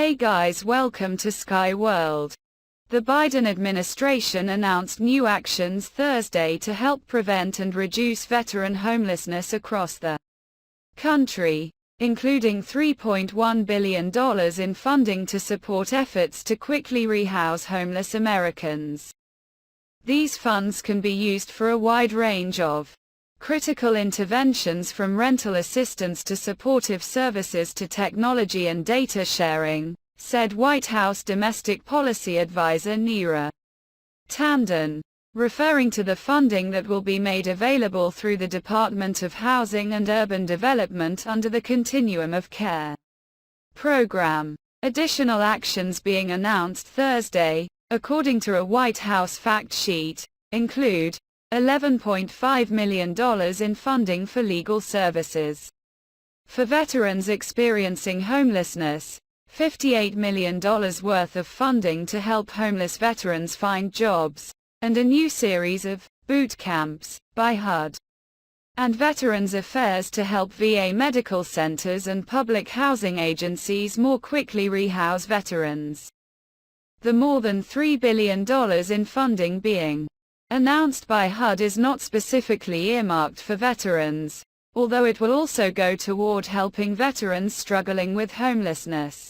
Hey guys, welcome to Sky World. The Biden administration announced new actions Thursday to help prevent and reduce veteran homelessness across the country, including $3.1 billion in funding to support efforts to quickly rehouse homeless Americans. These funds can be used for a wide range of critical interventions, from rental assistance to supportive services to technology and data sharing, said White House Domestic Policy Advisor Neera Tanden, referring to the funding that will be made available through the Department of Housing and Urban Development under the Continuum of Care program. Additional actions being announced Thursday, according to a White House fact sheet, include $11.5 million in funding for legal services for veterans experiencing homelessness, $58 million worth of funding to help homeless veterans find jobs, and a new series of boot camps by HUD and Veterans Affairs to help VA medical centers and public housing agencies more quickly rehouse veterans. The more than $3 billion in funding being announced by HUD is not specifically earmarked for veterans, although it will also go toward helping veterans struggling with homelessness.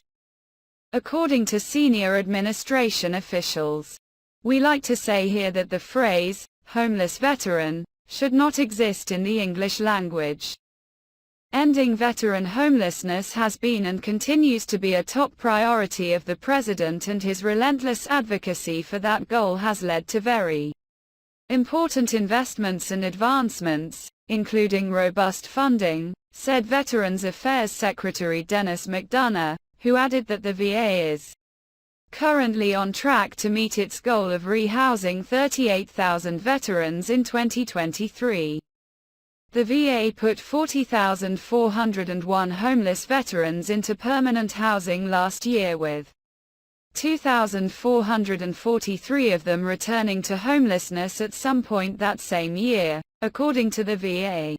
According to senior administration officials, we like to say here that the phrase, homeless veteran, should not exist in the English language. Ending veteran homelessness has been and continues to be a top priority of the president, and his relentless advocacy for that goal has led to very important investments and advancements, including robust funding, said Veterans Affairs Secretary Dennis McDonough, who added that the VA is currently on track to meet its goal of rehousing 38,000 veterans in 2023. The VA put 40,401 homeless veterans into permanent housing last year, with 2,443 of them returning to homelessness at some point that same year, according to the VA.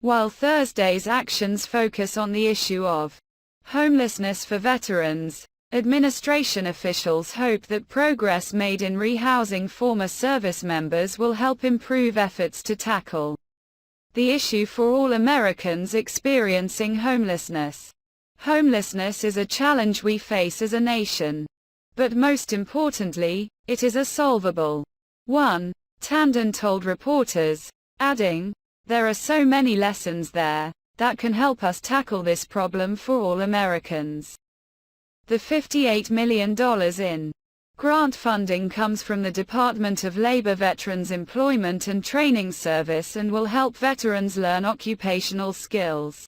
While Thursday's actions focus on the issue of homelessness for veterans, administration officials hope that progress made in rehousing former service members will help improve efforts to tackle the issue for all Americans experiencing homelessness. Homelessness is a challenge we face as a nation. But most importantly, it is a solvable one, Tanden told reporters, adding, "There are so many lessons there that can help us tackle this problem for all Americans." The $58 million in grant funding comes from the Department of Labor Veterans Employment and Training Service and will help veterans learn occupational skills,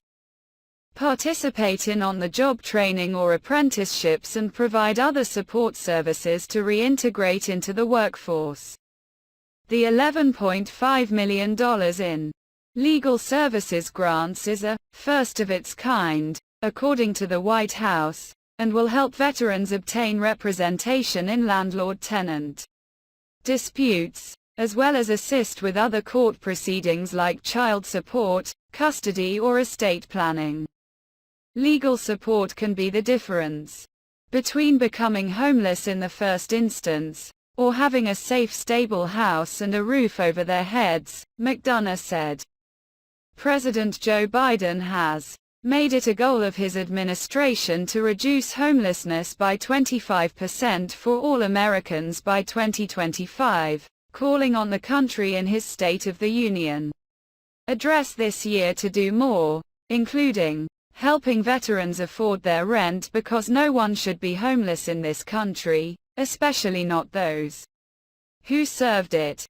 participate in on-the-job training or apprenticeships, and provide other support services to reintegrate into the workforce. The $11.5 million in legal services grants is a first of its kind, according to the White House, and will help veterans obtain representation in landlord-tenant disputes, as well as assist with other court proceedings like child support, custody, or estate planning. Legal support can be the difference between becoming homeless in the first instance, or having a safe, stable house and a roof over their heads, McDonough said. President Joe Biden has made it a goal of his administration to reduce homelessness by 25% for all Americans by 2025, calling on the country in his State of the Union address this year to do more, including helping veterans afford their rent, because no one should be homeless in this country, especially not those who served it.